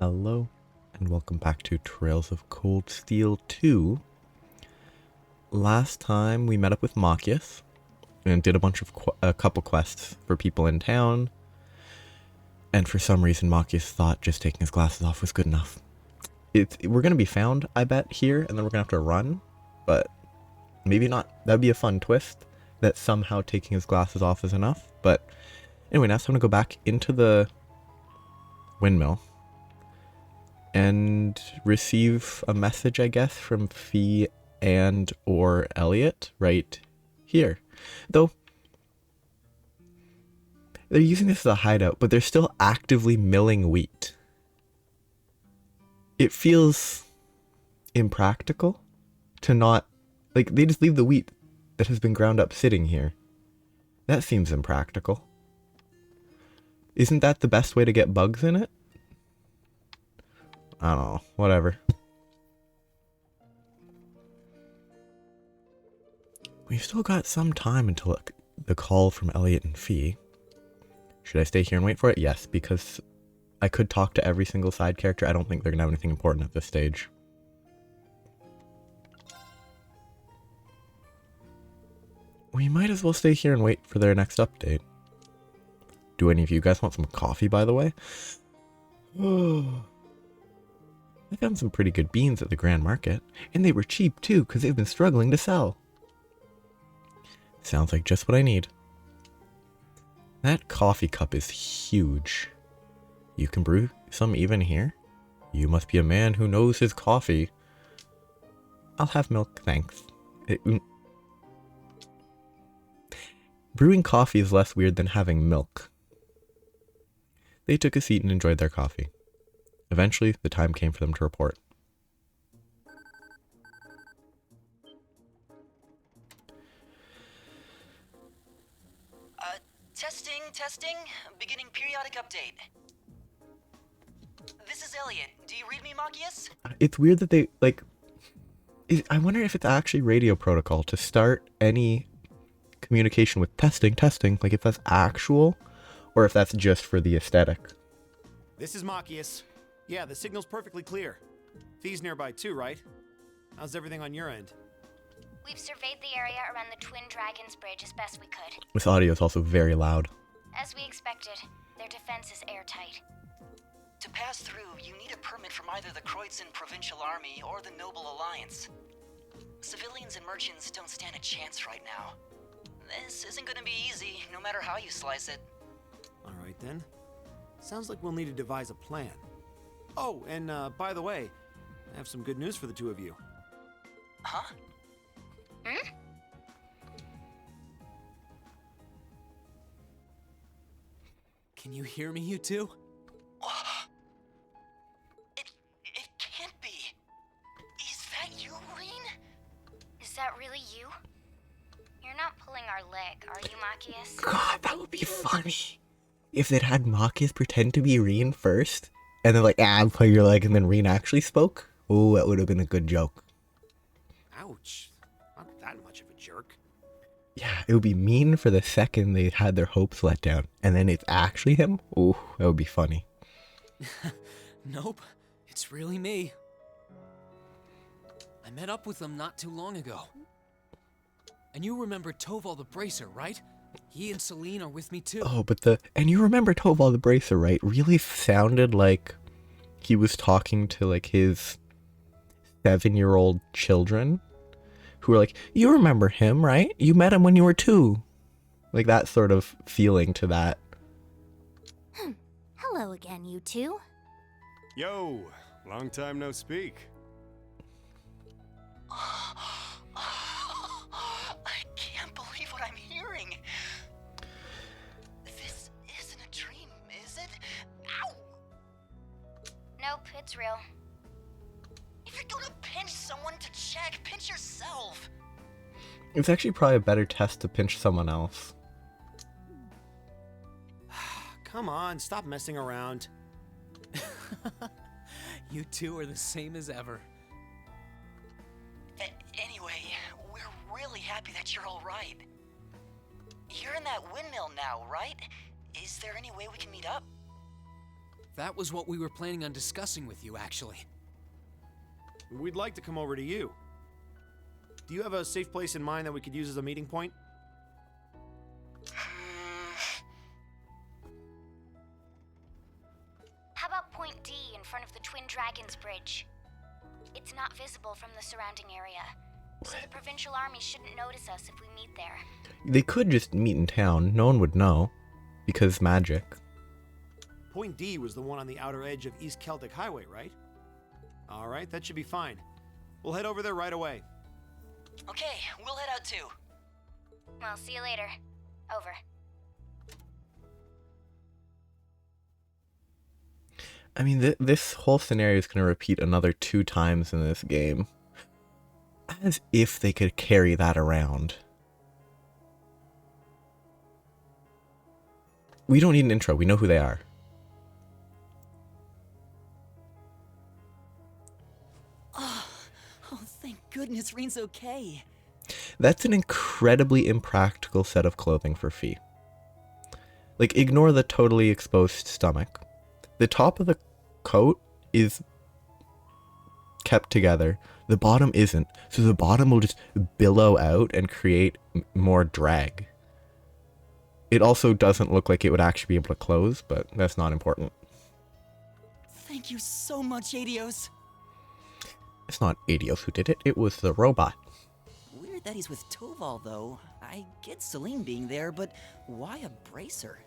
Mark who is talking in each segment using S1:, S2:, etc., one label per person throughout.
S1: Hello, and welcome back to Trails of Cold Steel 2. Last time we met up with Machias and did a couple quests for people in town, and for some reason Machias thought just taking his glasses off was good enough. We're gonna be found, I bet, here, and then we're gonna have to run, but maybe not. That'd be a fun twist, that somehow taking his glasses off is enough. But anyway, now it's time to go back into the windmill and receive a message, I guess, from Fee and or Elliot right here. Though they're using this as a hideout, but they're still actively milling wheat. It feels impractical to not, like, they just leave the wheat that has been ground up sitting here. That seems impractical. Isn't that the best way to get bugs in it? I don't know, whatever. We've still got some time until the call from Elliot and Fee. Should I stay here and wait for it? Yes, because I could talk to every single side character. I don't think they're going to have anything important at this stage. We might as well stay here and wait for their next update. Do any of you guys want some coffee, by the way? I found some pretty good beans at the Grand Market, and they were cheap too, because they've been struggling to sell. Sounds like just what I need. That coffee cup is huge. You can brew some even here? You must be a man who knows his coffee. I'll have milk, thanks. Brewing coffee is less weird than having milk. They took a seat and enjoyed their coffee. Eventually, the time came for them to report.
S2: Testing. Beginning periodic update. This is Elliot. Do you read me, Machias?
S1: It's weird that they, I wonder if it's actually radio protocol to start any communication with testing, like if that's actual, or if that's just for the aesthetic.
S3: This is Machias. Yeah, the signal's perfectly clear. Fee's nearby too, right? How's everything on your end?
S4: We've surveyed the area around the Twin Dragons Bridge as best we could.
S1: This audio is also very loud.
S4: As we expected, their defense is airtight.
S2: To pass through, you need a permit from either the Kreutzen Provincial Army or the Noble Alliance. Civilians and merchants don't stand a chance right now. This isn't gonna be easy, no matter how you slice it.
S3: Alright then. Sounds like we'll need to devise a plan. Oh, and by the way, I have some good news for the two of you.
S2: Huh?
S5: Can you hear me, you two?
S2: It can't be. Is that you, Reen?
S4: Is that really you? You're not pulling our leg, are you, Machias?
S1: God, that would be funny. If they'd had Machias pretend to be Reen first, and then I'll pull your leg, and then Reen actually spoke. Oh, that would have been a good joke.
S3: Ouch. Not that much of a jerk.
S1: Yeah, it would be mean for the second they had their hopes let down, and then it's actually him. Oh, that would be funny.
S5: Nope, it's really me. I met up with them not too long ago. And you remember Toval the Bracer, right? He and Celine are with me too.
S1: Oh, and you remember Toval the Bracer, right? Really sounded like he was talking to his 7-year-old children who were like, you remember him, right? You met him when you were 2. Like that sort of feeling to that.
S4: Hello again, you two.
S6: Yo, long time no speak.
S2: I can't believe what I'm hearing. This isn't a dream, is it? Ow!
S4: Nope, it's real.
S2: If you're gonna pinch someone to check, pinch yourself.
S1: It's actually probably a better test to pinch someone else.
S3: Come on, stop messing around.
S5: You two are the same as ever.
S2: Anyway, we're really happy that you're all right. You're in that windmill now, right? Is there any way we can meet up?
S5: That was what we were planning on discussing with you, actually.
S3: We'd like to come over to you. Do you have a safe place in mind that we could use as a meeting point?
S4: How about Point D in front of the Twin Dragons Bridge? It's not visible from the surrounding area, so the Provincial Army shouldn't notice us if we meet there.
S1: They could just meet in town. No one would know. Because magic.
S3: Point D was the one on the outer edge of East Celtic Highway, right? Alright, that should be fine. We'll head over there right away.
S2: Okay, we'll head out too.
S4: Well, see you later. Over.
S1: I mean, this whole scenario is going to repeat another 2 times in this game. As if they could carry that around. We don't need an intro. We know who they are.
S7: Oh, thank goodness Reen's okay.
S1: That's an incredibly impractical set of clothing for Fee. Like, ignore the totally exposed stomach. The top of the coat is kept together. The bottom isn't. So the bottom will just billow out and create more drag. It also doesn't look like it would actually be able to close, but that's not important.
S7: Thank you so much, Adios.
S1: It's not Adios who did it. It was the robot.
S7: Weird that he's with Toval, though. I get Celine being there, but why a bracer?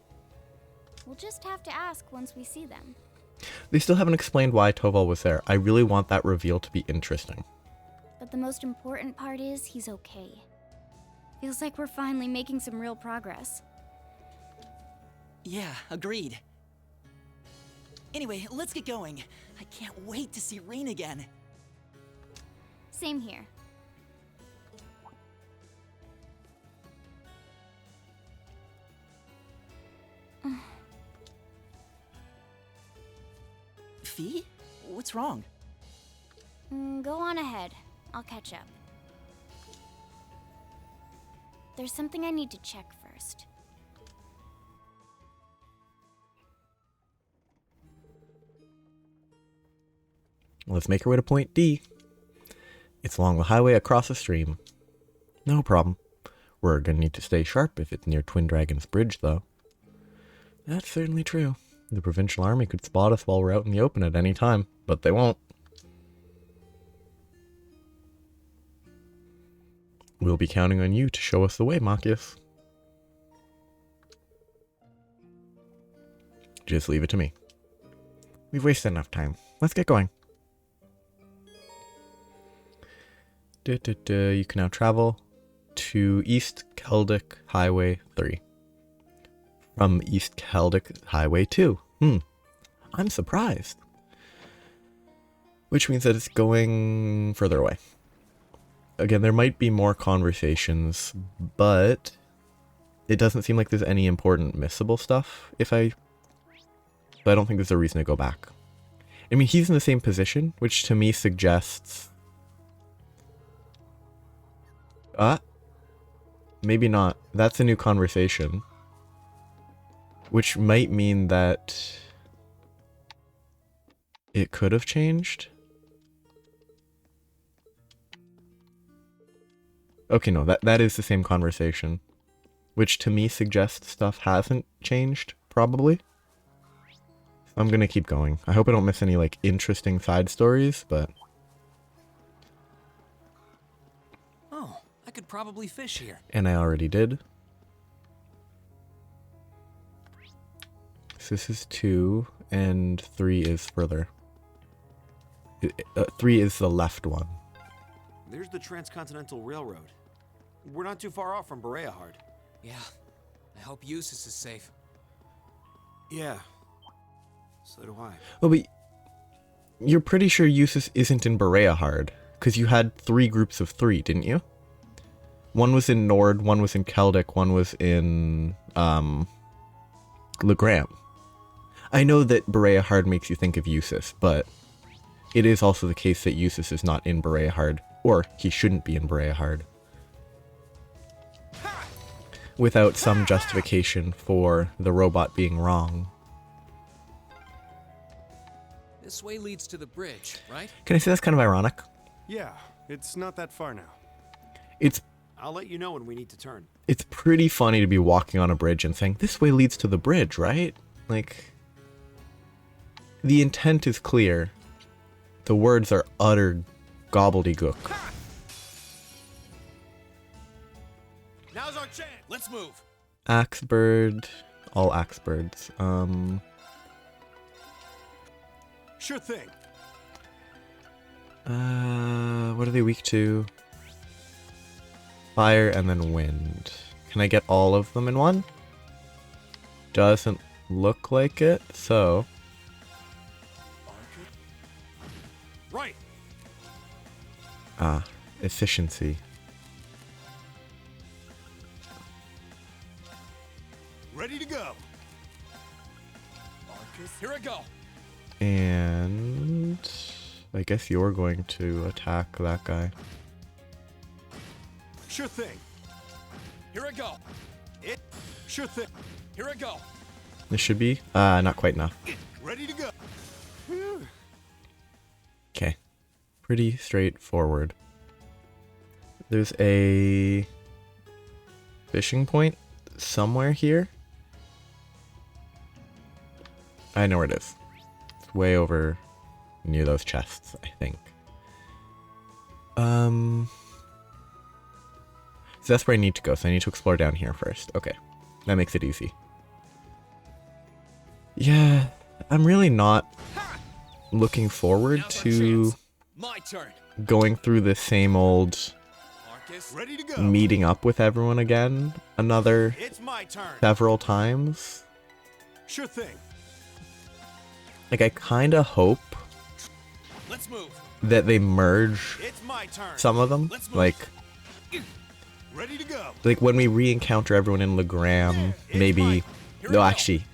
S8: We'll just have to ask once we see them.
S1: They still haven't explained why Toval was there. I really want that reveal to be interesting.
S8: But the most important part is he's okay. Feels like we're finally making some real progress.
S7: Yeah, agreed. Anyway, let's get going. I can't wait to see Reen again.
S8: Same here.
S7: Fee? What's wrong?
S8: Go on ahead. I'll catch up. There's something I need to check first.
S1: Let's make our way to Point D. It's along the highway across a stream. No problem. We're gonna need to stay sharp if it's near Twin Dragons Bridge, though. That's certainly true. The Provincial Army could spot us while we're out in the open at any time, but they won't. We'll be counting on you to show us the way, Machias. Just leave it to me. We've wasted enough time. Let's get going. You can now travel to East Celtic Highway 3. From East Celtic Highway 2. I'm surprised. Which means that it's going further away. Again, there might be more conversations, but it doesn't seem like there's any important missable stuff, so I don't think there's a reason to go back. I mean, he's in the same position, which to me suggests... maybe not. That's a new conversation. Which might mean that it could have changed. Okay, no, that is the same conversation. Which to me suggests stuff hasn't changed, probably. I'm gonna keep going. I hope I don't miss any, like, interesting side stories, but...
S5: Oh, I could probably fish here.
S1: And I already did. So this is 2, and 3 is further. 3 is the left one.
S3: There's the Transcontinental Railroad. We're not too far off from Bereahard.
S5: Yeah, I hope Eustace is safe.
S3: Yeah. So do I.
S1: Well, but you're pretty sure Eustace isn't in Bereahard, because you had 3 groups of 3, didn't you? One was in Nord, one was in Celtic, one was in Legram. I know that Bereahard makes you think of Eustace, but it is also the case that Eustace is not in Bereahard, or he shouldn't be in Bereahard, without some justification for the robot being wrong.
S5: This way leads to the bridge, right?
S1: Can I say that's kind of ironic?
S6: Yeah, it's not that far now.
S1: It's
S3: I'll let you know when we need to turn.
S1: it's pretty funny to be walking on a bridge and saying, this way leads to the bridge, right? Like, the intent is clear. The words are utter gobbledygook.
S3: Now's our chance.
S5: Let's move.
S1: Axebird, all Axebirds.
S3: Sure thing.
S1: What are they weak to? Fire and then wind. Can I get all of them in one? Doesn't look like it, so...
S3: Right.
S1: Efficiency.
S3: Ready to go.
S5: Here I go.
S1: And... I guess you're going to attack that guy.
S3: Sure thing.
S5: Here I go.
S3: Sure thing.
S5: Here I go.
S1: This should be... not quite enough.
S3: Ready to go.
S1: Okay. Pretty straightforward. There's a... fishing point somewhere here. I know where it is. It's way over near those chests, I think. So that's where I need to go, so I need to explore down here first. Okay. That makes it easy. Yeah, I'm really not looking forward
S5: Now's our
S1: to
S5: chance. My turn.
S1: going through the same old
S5: Marcus.
S3: Ready to go.
S1: meeting up with everyone again another
S3: It's my turn.
S1: several times.
S3: Sure thing.
S1: Like, I kind of hope
S5: Let's move.
S1: that they merge
S3: It's my turn.
S1: some of them.
S5: Let's move.
S3: Ready to go.
S1: Like when we re-encounter everyone in Legram, maybe...
S5: Here we
S1: No,
S5: go.
S1: actually,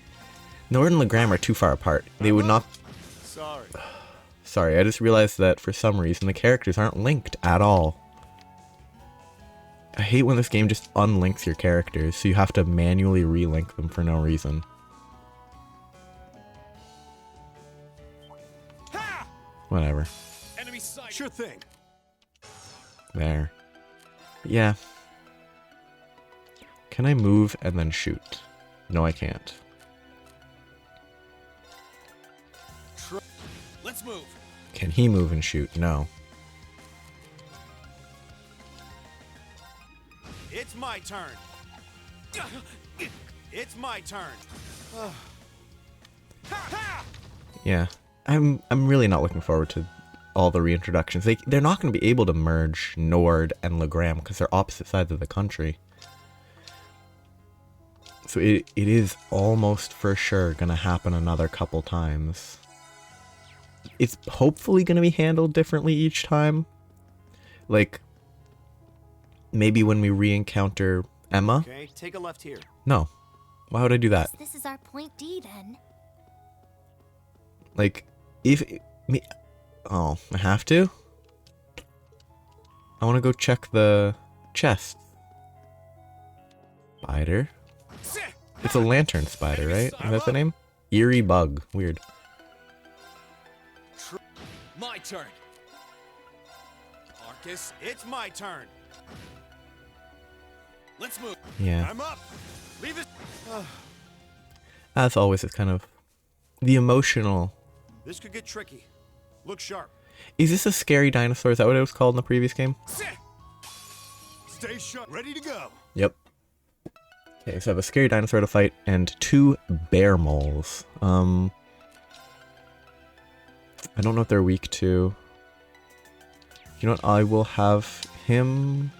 S1: Nord and Legram are too far apart. They would not...
S3: Sorry.
S1: Sorry, I just realized that for some reason the characters aren't linked at all. I hate when this game just unlinks your characters, so you have to manually relink them for no reason.
S3: Ha!
S1: Whatever.
S5: Enemy sight.
S3: Sure thing.
S1: There. Yeah. Can I move and then shoot? No, I can't.
S5: Let's move.
S1: Can he move and shoot? No.
S3: It's my turn. It's my turn.
S1: Yeah. I'm really not looking forward to all the reintroductions. They're not going to be able to merge Nord and Legram because they're opposite sides of the country. So it is almost for sure going to happen another couple times. It's hopefully going to be handled differently each time. Like, maybe when we re-encounter Emma.
S3: Okay, take a left here.
S1: No. Why would I do that?
S8: This is our point D then.
S1: Like, if... me. Oh, I have to? I want to go check the chest. Spider? It's a lantern spider, right? Is that the name? Eerie bug. Weird.
S5: My turn. Marcus.
S3: It's my turn.
S5: Let's move.
S1: Yeah.
S3: I'm up. Leave it.
S1: As always, it's kind of... the emotional...
S3: This could get tricky. Look sharp.
S1: Is this a scary dinosaur? Is that what it was called in the previous game?
S3: Stay sharp. Ready to go.
S1: Yep. Okay, so I have a scary dinosaur to fight and 2 bear moles. I don't know what they're weak to. You know what? I will have him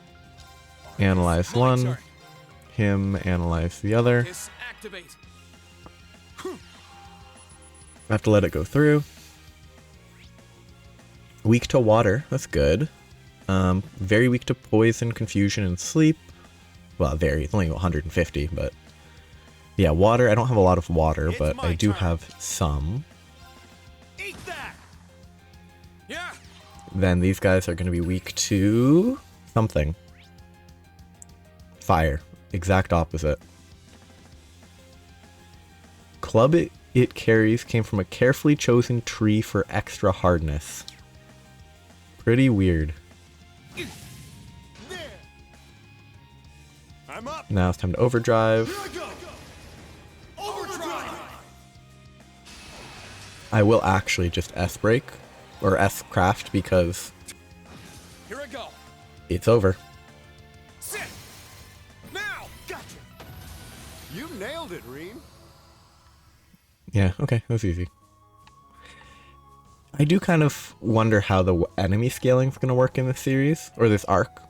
S1: analyze
S5: My
S1: one,
S5: turn.
S1: him analyze the other.
S5: Marcus, activate.
S1: I have to let it go through. Weak to water, that's good. Very weak to poison, confusion, and sleep. Well, very, it's only 150, but... yeah, water, I don't have a lot of water,
S3: It's
S1: but
S3: my
S1: I do
S3: turn.
S1: have some.
S3: Eat that.
S5: Yeah.
S1: Then these guys are going to be weak to... something. Fire. Exact opposite. Club it carries came from a carefully chosen tree for extra hardness. Pretty weird.
S6: There. I'm up.
S1: Now it's time to overdrive.
S6: Here I go. Overdrive.
S1: I will actually just S-brake, or S-craft, because
S5: Here I go.
S1: it's over.
S6: Sit. Now. Gotcha. You nailed it, Reem.
S1: Yeah, okay, that was easy. I do kind of wonder how the enemy scaling is going to work in this series, or this arc.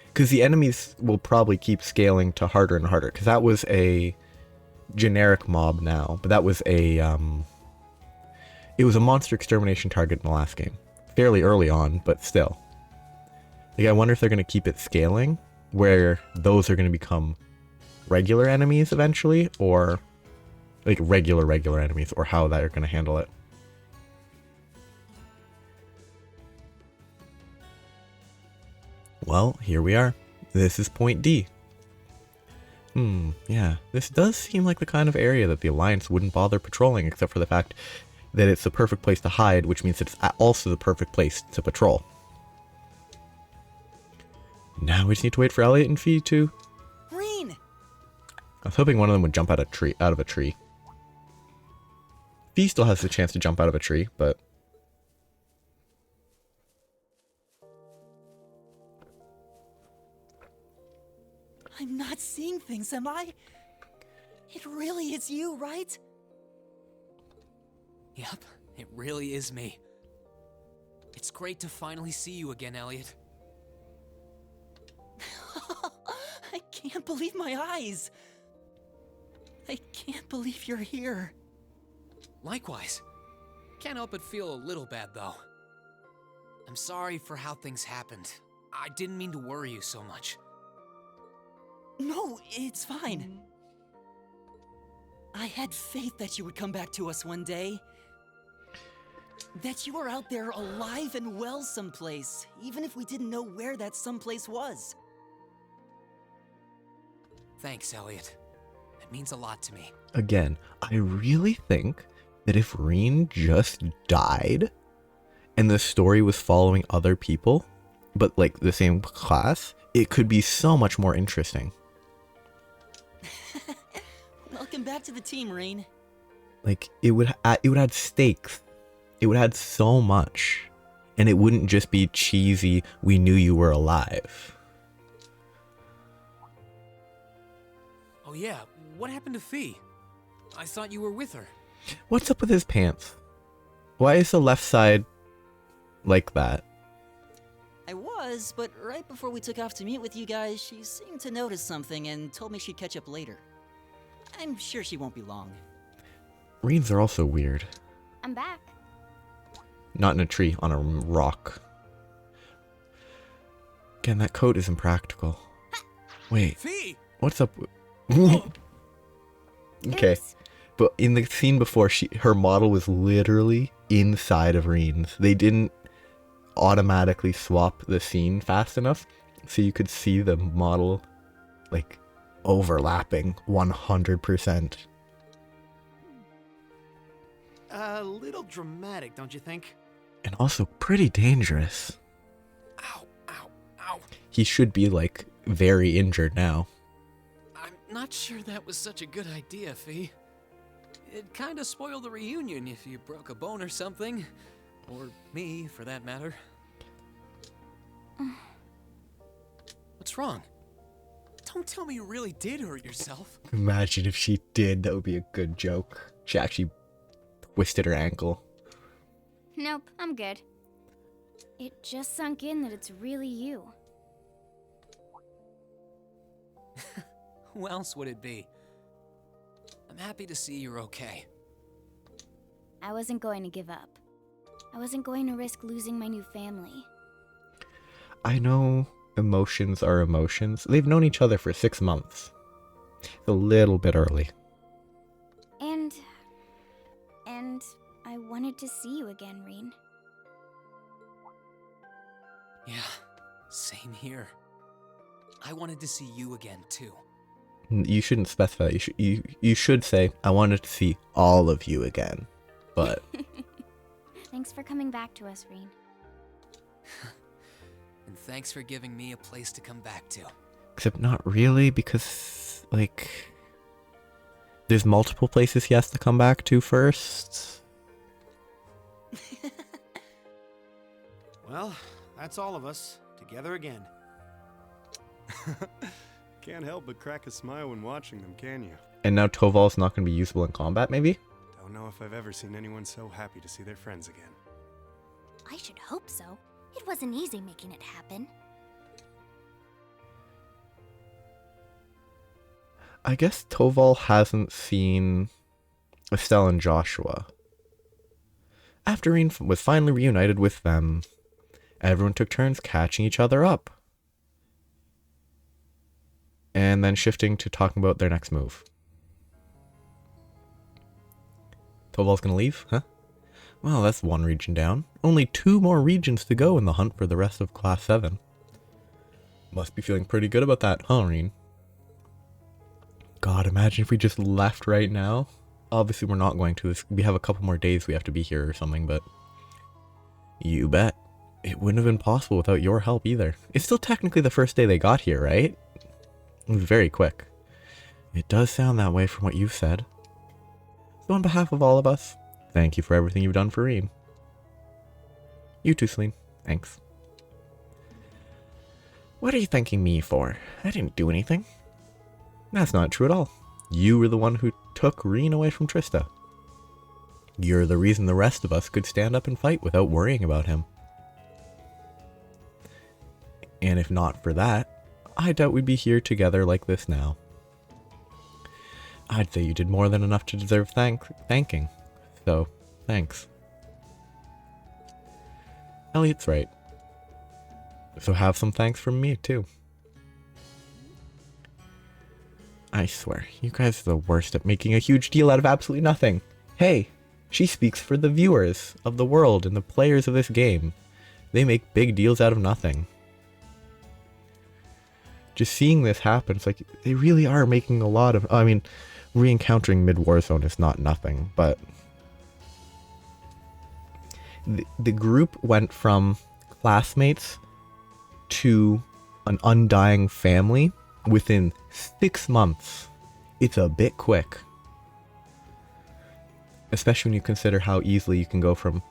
S1: Because the enemies will probably keep scaling to harder and harder, because that was a generic mob now, but that was a, it was a monster extermination target in the last game. Fairly early on, but still. Like, I wonder if they're going to keep it scaling, where those are going to become regular enemies eventually, or like regular enemies, or how they're going to handle it. Well, here we are. This is point D. Yeah. This does seem like the kind of area that the Alliance wouldn't bother patrolling, except for the fact that it's the perfect place to hide, which means it's also the perfect place to patrol. Now we just need to wait for Elliot and Fee to...
S7: Reen!
S1: I was hoping one of them would jump out of a tree. Fee still has the chance to jump out of a tree, but...
S7: I'm not seeing things, am I? It really is you, right?
S5: Yep, it really is me. It's great to finally see you again, Elliot.
S7: I can't believe my eyes. I can't believe you're here.
S5: Likewise. Can't help but feel a little bad, though. I'm sorry for how things happened. I didn't mean to worry you so much.
S7: No, it's fine. I had faith that you would come back to us one day. That you were out there alive and well someplace, even if we didn't know where that someplace was.
S5: Thanks, Elliot. It means a lot to me.
S1: Again, I really think that if Reen just died, and the story was following other people, but like the same class, it could be so much more interesting.
S7: Welcome back to the team, Reen.
S1: Like, it would add stakes. It would add so much. And it wouldn't just be cheesy, we knew you were alive.
S5: Oh yeah, what happened to Fee? I thought you were with her.
S1: What's up with his pants? Why is the left side like that?
S7: I was, but right before we took off to meet with you guys, she seemed to notice something and told me she'd catch up later. I'm sure she won't be long.
S1: Reens are also weird.
S8: I'm back.
S1: Not in a tree, on a rock. Again, that coat is impractical. Wait,
S5: Fee!
S1: what's up? Okay,
S8: Oops.
S1: but in the scene before, her model was literally inside of Reen's. They didn't automatically swap the scene fast enough, so you could see the model, like, overlapping 100%.
S3: A little dramatic, don't you think?
S1: And also pretty dangerous.
S5: Ow, ow, ow.
S1: He should be, like, very injured now.
S5: I'm not sure that was such a good idea, Fee. It'd kinda spoil the reunion if you broke a bone or something. Or me, for that matter. What's wrong? Don't tell me you really did hurt yourself.
S1: Imagine if she did, that would be a good joke. She actually twisted her ankle.
S8: Nope, I'm good. It just sunk in that it's really you.
S5: Who else would it be? I'm happy to see you're okay.
S8: I wasn't going to give up. I wasn't going to risk losing my new family.
S1: I know emotions are emotions. They've known each other for 6 months. It's a little bit early.
S8: And I wanted to see you again, Reen.
S5: Yeah, same here. I wanted to see you again, too.
S1: You shouldn't specify. You should say, I wanted to see all of you again. But
S8: Thanks for coming back to us, Reen.
S5: And thanks for giving me a place to come back to.
S1: except not really, because like there's multiple places he has to come back to first.
S3: Well, that's all of us, together again.
S6: Can't help but crack a smile when watching them, can you?
S1: And now Toval's not going to be usable in combat, maybe?
S6: Don't know if I've ever seen anyone so happy to see their friends again.
S8: I should hope so. It wasn't easy making it happen.
S1: I guess Toval hasn't seen Estelle and Joshua. After Reen was finally reunited with them, everyone took turns catching each other up. And then shifting to talking about their next move. Toval's gonna leave, huh? Well, that's one region down. Only 2 more regions to go in the hunt for the rest of Class 7. Must be feeling pretty good about that, huh, Reen? God, imagine if we just left right now. Obviously, we're not going to. We have a couple more days we have to be here or something, but... You bet. It wouldn't have been possible without your help either. It's still technically the first day they got here, right? It was very quick. It does sound that way from what you've said. So on behalf of all of us, thank you for everything you've done for Reen. You too, Celine. Thanks. What are you thanking me for? I didn't do anything. That's not true at all. You were the one who took Reen away from Trista. You're the reason the rest of us could stand up and fight without worrying about him. And if not for that, I doubt we'd be here together like this now. I'd say you did more than enough to deserve thanking. So, thanks. Elliot's right. So have some thanks from me, too. I swear, you guys are the worst at making a huge deal out of absolutely nothing. Hey, she speaks for the viewers of the world and the players of this game. They make big deals out of nothing. Just seeing this happen, it's like, they really are making a lot of... I mean, re-encountering mid-Warzone is not nothing, but... The group went from classmates to an undying family within 6 months. It's a bit quick. Especially when you consider how easily you can go from,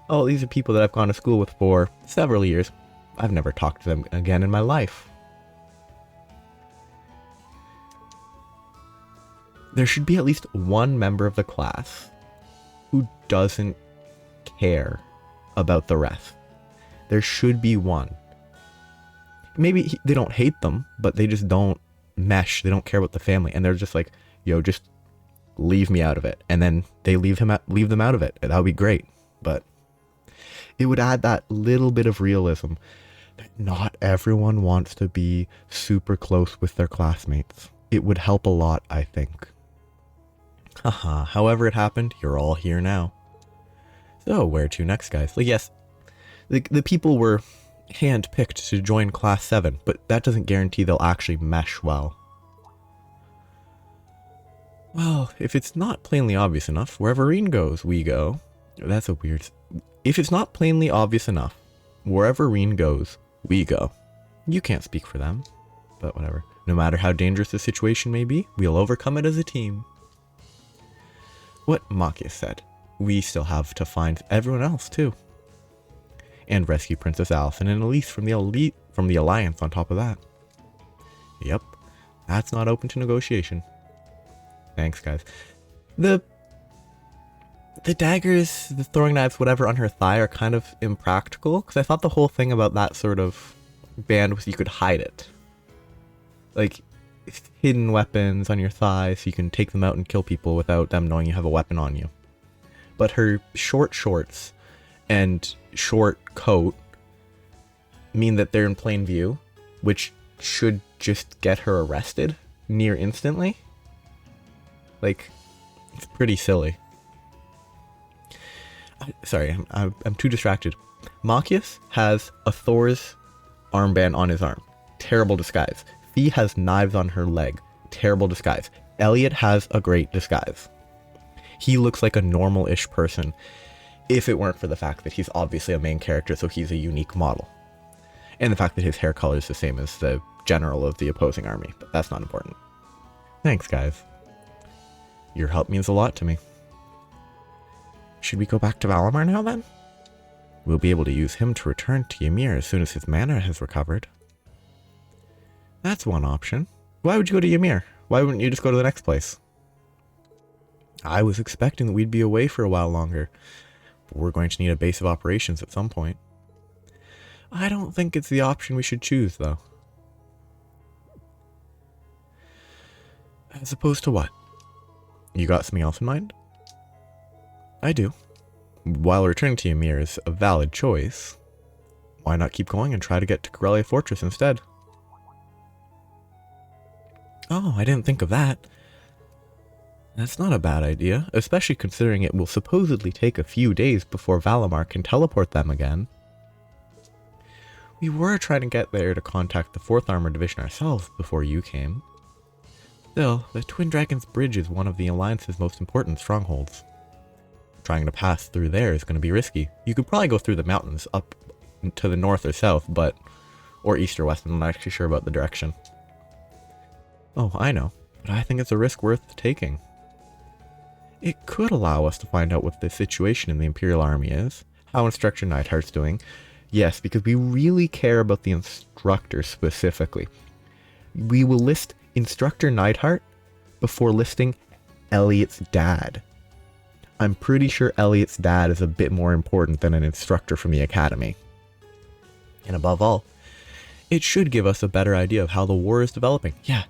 S1: oh, these are people that I've gone to school with for several years. I've never talked to them again in my life. There should be at least one member of the class who doesn't care about the rest. There should be one. Maybe they don't hate them, but they just don't mesh. They don't care about the family. And they're just like, yo, just leave me out of it. And then they leave them out of it. That would be great. But it would add that little bit of realism that not everyone wants to be super close with their classmates. It would help a lot, I think. Haha, however it happened, you're all here now. So, where to next, guys? Like, yes, the people were hand-picked to join Class 7, but that doesn't guarantee they'll actually mesh well. Well, if it's not plainly obvious enough, wherever Reen goes, we go. That's a weird... If it's not plainly obvious enough, wherever Reen goes, we go. You can't speak for them, but whatever. No matter how dangerous the situation may be, we'll overcome it as a team. What Makia said. We still have to find everyone else, too. And rescue Princess Allison and Elise from the Alliance on top of that. Yep, that's not open to negotiation. Thanks, guys. The daggers, the throwing knives, whatever on her thigh are kind of impractical, because I thought the whole thing about that sort of band was you could hide it. Like, hidden weapons on your thigh so you can take them out and kill people without them knowing you have a weapon on you. But her short shorts and short coat mean that they're in plain view, which should just get her arrested near instantly. Like, it's pretty silly. Sorry, I'm too distracted. Machias has a Thor's armband on his arm. Terrible disguise. Fee has knives on her leg. terrible disguise. Elliot has a great disguise. He looks like a normal-ish person, if it weren't for the fact that he's obviously a main character, so he's a unique model. And the fact that his hair color is the same as the general of the opposing army, but that's not important. Thanks, guys. Your help means a lot to me. Should we go back to Valimar now, then? We'll be able to use him to return to Ymir as soon as his mana has recovered. That's one option. Why would you go to Ymir? Why wouldn't you just go to the next place? I was expecting that we'd be away for a while longer, but we're going to need a base of operations at some point. I don't think it's the option we should choose, though. As opposed to what? You got something else in mind? I do. While returning to Ymir is a valid choice, why not keep going and try to get to Corellia Fortress instead? Oh, I didn't think of that. That's not a bad idea, especially considering it will supposedly take a few days before Valimar can teleport them again. We were trying to get there to contact the 4th Armored Division ourselves before you came. Still, the Twin Dragons Bridge is one of the Alliance's most important strongholds. Trying to pass through there is going to be risky. You could probably go through the mountains up to the north or south, or east or west, I'm not actually sure about the direction. Oh, I know, but I think it's a risk worth taking. It could allow us to find out what the situation in the Imperial Army is, how Instructor Neidhart's doing. Yes, because we really care about the instructor specifically. We will list Instructor Neidhart before listing Elliot's dad. I'm pretty sure Elliot's dad is a bit more important than an instructor from the academy. And above all, it should give us a better idea of how the war is developing. Yeah,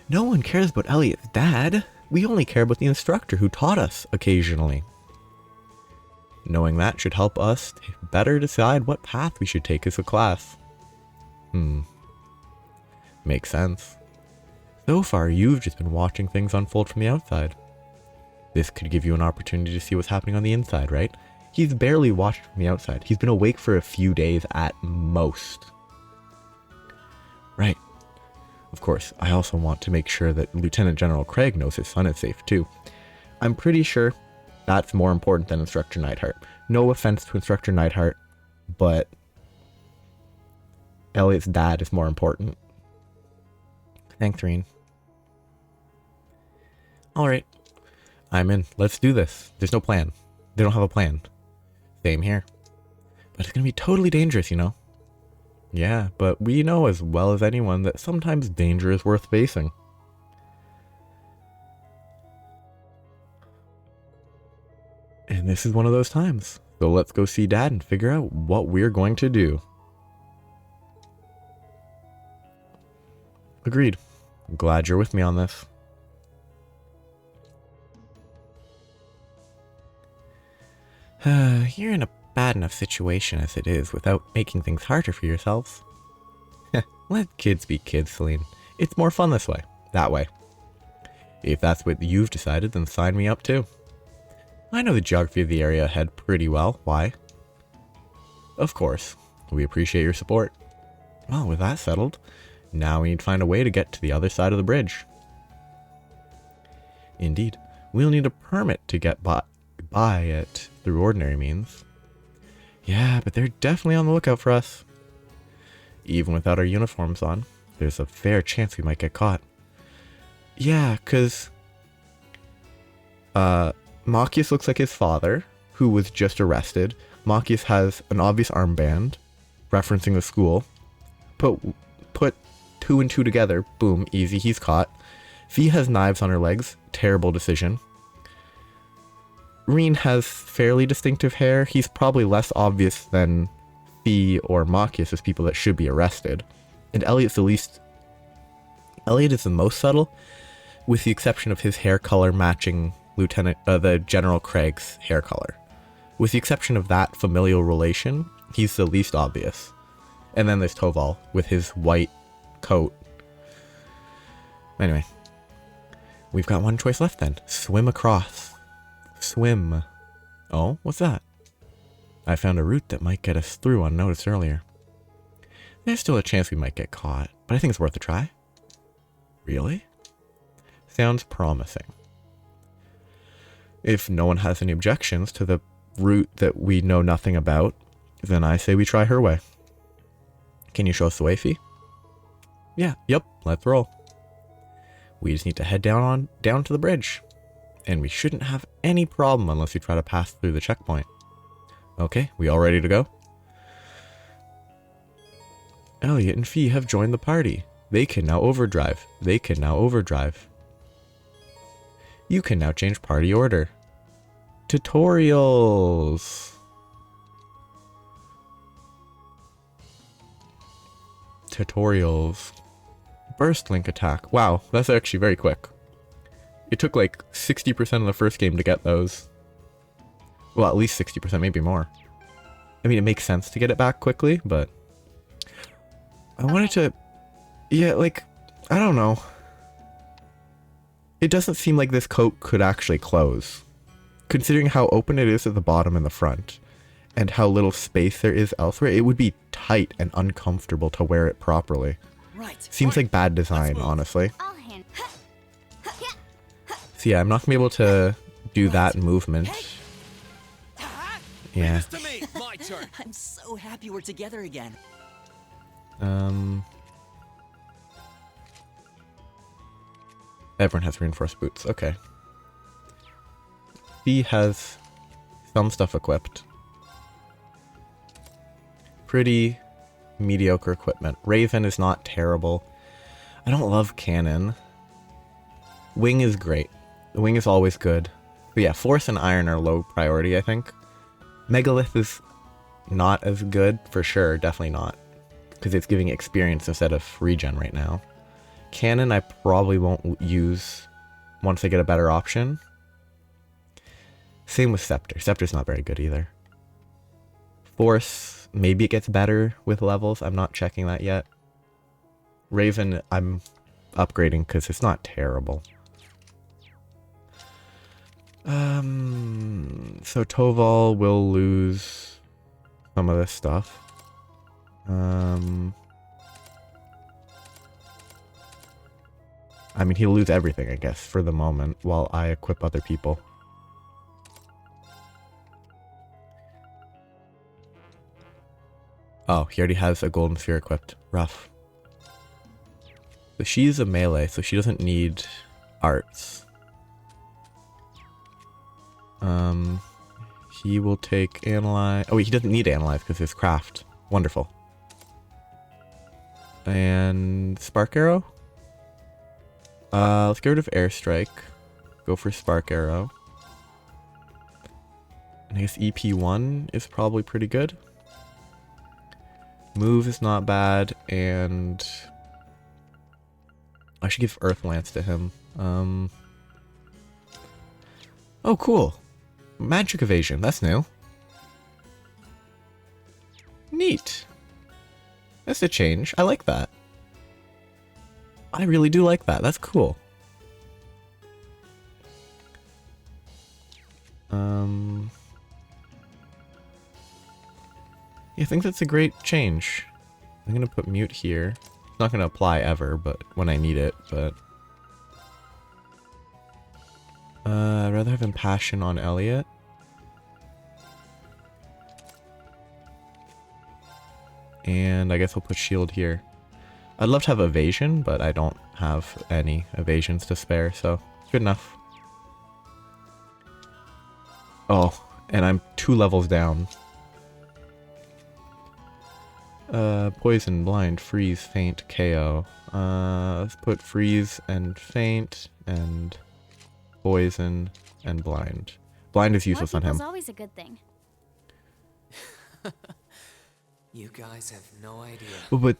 S1: no one cares about Elliot's dad. We only care about the instructor who taught us occasionally. Knowing that should help us better decide what path we should take as a class. Makes sense. So far, you've just been watching things unfold from the outside. This could give you an opportunity to see what's happening on the inside, right? He's barely watched from the outside. He's been awake for a few days at most. Right. Of course, I also want to make sure that Lieutenant General Craig knows his son is safe too. I'm pretty sure that's more important than Instructor Neidhart. No offense to Instructor Neidhart, but Elliot's dad is more important. Thanks, Reen. Alright. I'm in. Let's do this. There's no plan. They don't have a plan. Same here. But it's gonna be totally dangerous, you know? Yeah, but we know as well as anyone that sometimes danger is worth facing. And this is one of those times. So let's go see Dad and figure out what we're going to do. Agreed. I'm glad you're with me on this. You're in a bad enough situation as it is without making things harder for yourselves. Let kids be kids, Celine. It's more fun this way. That way. If that's what you've decided, then sign me up too. I know the geography of the area ahead pretty well. Why? Of course. We appreciate your support. Well, with that settled, now we need to find a way to get to the other side of the bridge. Indeed. We'll need a permit to get by it through ordinary means. Yeah, but they're definitely on the lookout for us. Even without our uniforms on, there's a fair chance we might get caught. Yeah, because Machias looks like his father, who was just arrested. Machias has an obvious armband, referencing the school. Put two and two together, boom, easy, he's caught. Fee has knives on her legs, terrible decision. Reen has fairly distinctive hair. He's probably less obvious than Fee or Machias as people that should be arrested. And Elliot is the most subtle, with the exception of his hair color matching the General Craig's hair color. With the exception of that familial relation, he's the least obvious. And then there's Toval with his white coat. Anyway, we've got one choice left then. Swim across. Swim. Oh, what's that? I found a route that might get us through unnoticed earlier. There's still a chance we might get caught, but I think it's worth a try. Really? Sounds promising. If no one has any objections to the route that we know nothing about, then I say we try her way. Can you show us the way, Fee? Yeah, yep, let's roll. We just need to head down to the bridge. And we shouldn't have any problem unless we try to pass through the checkpoint. Okay, we all ready to go? Elliot and Fee have joined the party. They can now overdrive. They can now overdrive. You can now change party order. Tutorials. Tutorials. Burst link attack. Wow, that's actually very quick. It took like 60% of the first game to get those. Well, at least 60%, maybe more. I mean, it makes sense to get it back quickly, but I wanted to, yeah, like, I don't know. It doesn't seem like this coat could actually close, considering how open it is at the bottom and the front, and how little space there is elsewhere. It would be tight and uncomfortable to wear it properly.
S7: Right.
S1: Seems like bad design, honestly.
S8: I'll hand.
S1: So yeah, I'm not gonna be able to do that movement. Yeah.
S5: To me. My turn.
S7: I'm so happy we're together again.
S1: Everyone has reinforced boots. Okay. He has some stuff equipped. Pretty mediocre equipment. Raven is not terrible. I don't love cannon. Wing is great. The wing is always good. But yeah, force and iron are low priority, I think. Megalith is not as good, for sure. Definitely not. Because it's giving experience instead of regen right now. Cannon I probably won't use once I get a better option. Same with Scepter. Scepter's not very good either. Force, maybe it gets better with levels. I'm not checking that yet. Raven, I'm upgrading because it's not terrible. So Toval will lose some of this stuff. I mean, he'll lose everything, I guess, for the moment, while I equip other people. Oh, he already has a golden sphere equipped. Rough. So she's a melee, so she doesn't need arts. He will take analyze. Oh wait, he doesn't need analyze because it's craft. Wonderful. And spark arrow. Let's get rid of airstrike. Go for spark arrow. And I guess EP1 is probably pretty good. Move is not bad, and I should give Earth Lance to him. Oh, cool. Magic evasion. That's new. Neat. That's a change. I like that. I really do like that. That's cool. Yeah, I think that's a great change. I'm gonna put mute here. It's not gonna apply ever, but when I need it, but I'd rather have Impassion on Elliot. And I guess we'll put shield here. I'd love to have evasion, but I don't have any evasions to spare, so good enough. Oh, and I'm 2 levels down. Poison, blind, freeze, faint, KO. Let's put freeze and faint and poison and blind. Blind is useless on him.
S8: It's always a good thing.
S5: You guys have no idea.
S1: But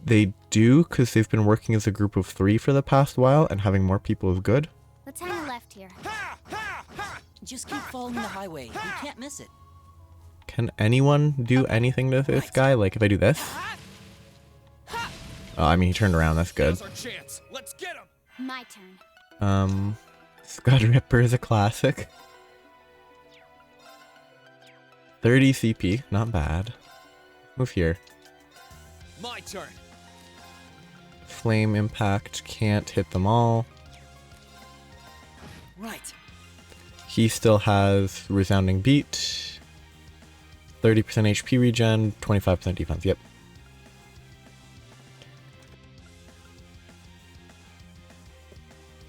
S1: they do, because they've been working as a group of 3 for the past while, and having more people is good.
S8: Let's hang a left here.
S7: Just keep following the highway. You can't miss it.
S1: Can anyone do anything to this guy? Like, if I do this? Oh, I mean, he turned around. That's good.
S5: Now's our chance. Let's get him.
S8: My turn.
S1: Scud Ripper is a classic. 30 CP. Not bad. Move here.
S5: My turn.
S1: Flame Impact. Can't hit them all.
S7: Right.
S1: He still has resounding beat, 30% HP regen, 25% defense. Yep.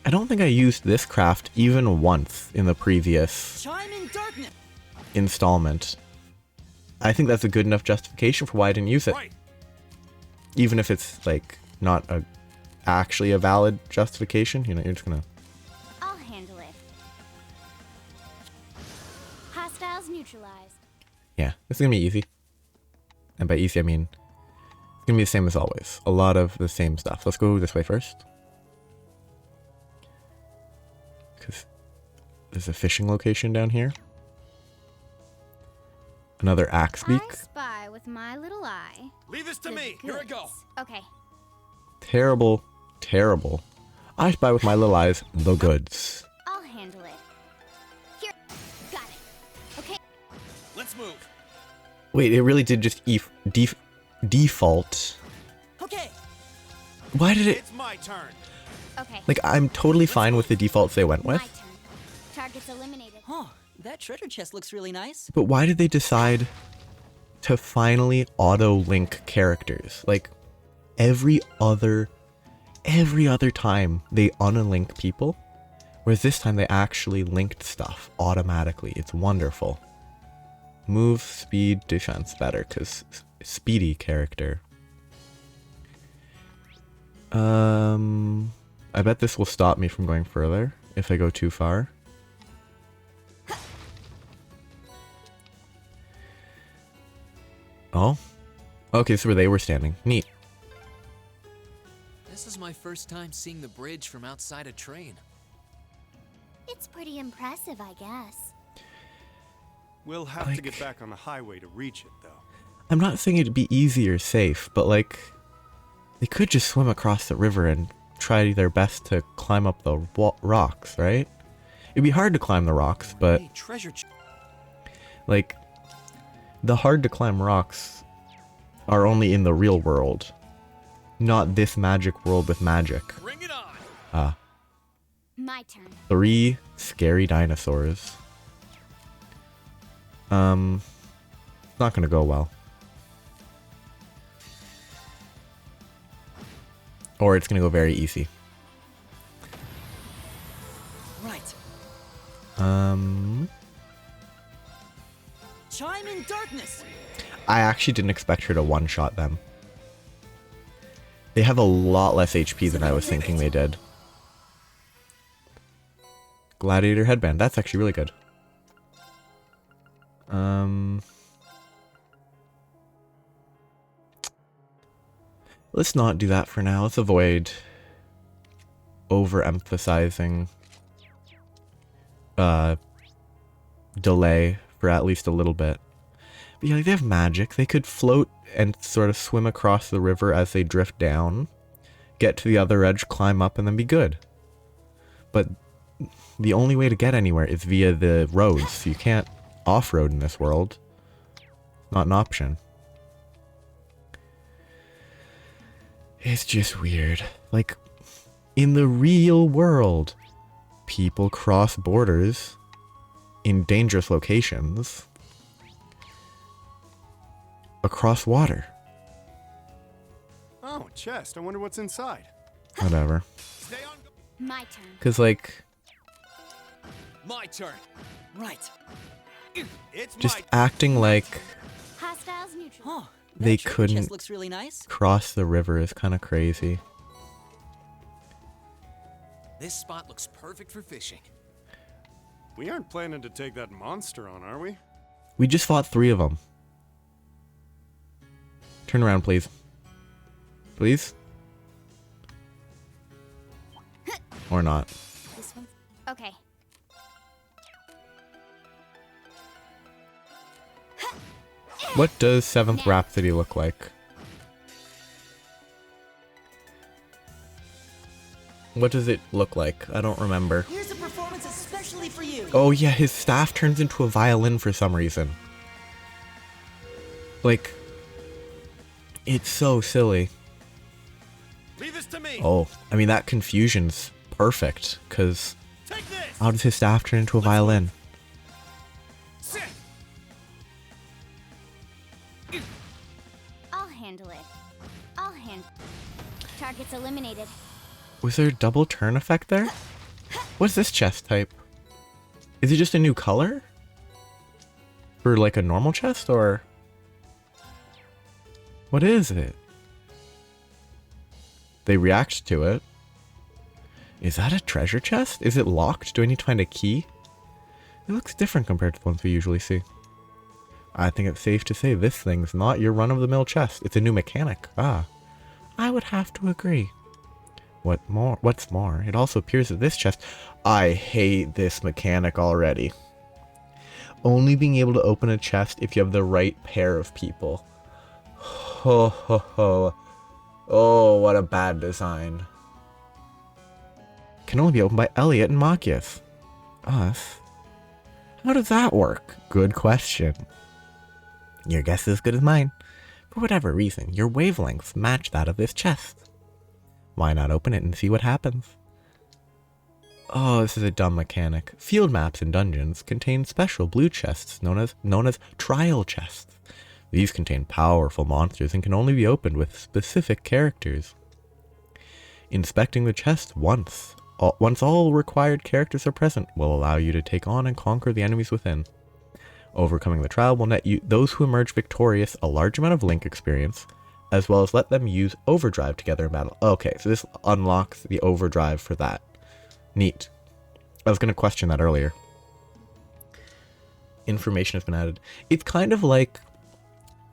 S1: I don't think I used this craft even once in the previous
S7: Chime in darkness.
S1: installment. I think that's a good enough justification for why I didn't use it.
S3: Right.
S1: Even if it's like not actually a valid justification, you know, you're just gonna.
S8: I'll handle it. Hostiles neutralized.
S1: Yeah, it's gonna be easy. And by easy, I mean it's gonna be the same as always. A lot of the same stuff. Let's go this way first. Because there's a fishing location down here. Another axe beak.
S8: I spy with my little eye.
S3: Leave this to
S8: the
S3: me. Here I go.
S8: goods. Okay.
S1: Terrible, terrible. I spy with my little eyes the goods.
S8: I'll handle it. Here. Got it. Okay.
S3: Let's move.
S1: Wait, it really did just default.
S7: Okay.
S1: Why did it?
S3: It's my turn.
S8: Okay.
S1: Like, I'm totally fine with the defaults they went
S8: my
S1: with.
S8: turn. Targets eliminated.
S7: Oh, that treasure chest looks really nice.
S1: But why did they decide to finally auto-link characters? Like, every other time they unlink people, whereas this time they actually linked stuff automatically. It's wonderful. Move, speed, defense better, because speedy character. I bet this will stop me from going further if I go too far. Oh? Okay, so where they were standing. Neat.
S5: This is my first time seeing the bridge from outside a train.
S8: It's pretty impressive, I guess.
S6: We'll have to get back on the highway to reach it, though.
S1: I'm not saying it'd be easy or safe, but like, they could just swim across the river and try their best to climb up the rocks, right? It'd be hard to climb the rocks, but
S3: Hey, treasure chest.
S1: like, the hard to climb rocks are only in the real world, not this magic world with magic.
S3: Bring it on.
S1: Ah,
S8: My turn.
S1: 3 scary dinosaurs. Not gonna go well. Or it's gonna go very easy.
S7: Right. Chime in darkness.
S1: I actually didn't expect her to one-shot them. They have a lot less HP than I was thinking they did. Gladiator headband. That's actually really good. Let's not do that for now. Let's avoid overemphasizing delay for at least a little bit. But yeah, like, they have magic. They could float and sort of swim across the river as they drift down, get to the other edge, climb up, and then be good. But the only way to get anywhere is via the roads. You can't off-road in this world. Not an option. It's just weird. Like, in the real world, people cross borders in dangerous locations across water.
S6: Oh, a chest. I wonder what's inside.
S1: Whatever.
S3: Stay on.
S8: My turn.
S1: Because, like,
S3: My turn.
S7: Right.
S3: It's
S1: just
S3: my
S1: acting like
S8: Hostiles neutral.
S7: Oh, that
S1: they
S7: treasure
S1: couldn't
S7: chest looks really nice.
S1: cross the river is kind of crazy.
S5: This spot looks perfect for fishing.
S6: We aren't planning to take that monster on, are we?
S1: We just fought 3 of them. Turn around, please. Please? Or not.
S8: This one's okay.
S1: What does 7th Rhapsody look like? What does it look like? I don't remember.
S7: Here's a performance especially for you.
S1: Oh yeah, his staff turns into a violin for some reason. Like, it's so silly.
S3: Leave this to me.
S1: Oh, I mean, that confusion's perfect, because
S3: Take this.
S1: How does his staff turn into a violin?
S8: I'll handle it. I'll handle. Target's eliminated.
S1: Was there a double turn effect there? What's this chest type? Is it just a new color? For like a normal chest, or what is it? They react to it. Is that a treasure chest? Is it locked? Do I need to find a key? It looks different compared to the ones we usually see. I think it's safe to say this thing's not your run-of-the-mill chest. It's a new mechanic. Ah, I would have to agree. What's more, it also appears that this chest... I hate this mechanic already. Only being able to open a chest if you have the right pair of people. Ho ho ho. Oh, what a bad design. Can only be opened by Elliot and Machias. Us? How does that work? Good question. Your guess is as good as mine. For whatever reason, your wavelengths match that of this chest. Why not open it and see what happens? Oh, this is a dumb mechanic. Field maps in dungeons contain special blue chests known as trial chests. These contain powerful monsters and can only be opened with specific characters. Inspecting the chest once all required characters are present will allow you to take on and conquer the enemies within. Overcoming the trial will net you those who emerge victorious a large amount of Link experience, as well as let them use overdrive together in battle. Okay, so this unlocks the overdrive for that. Neat. I was going to question that earlier. Information has been added. It's kind of like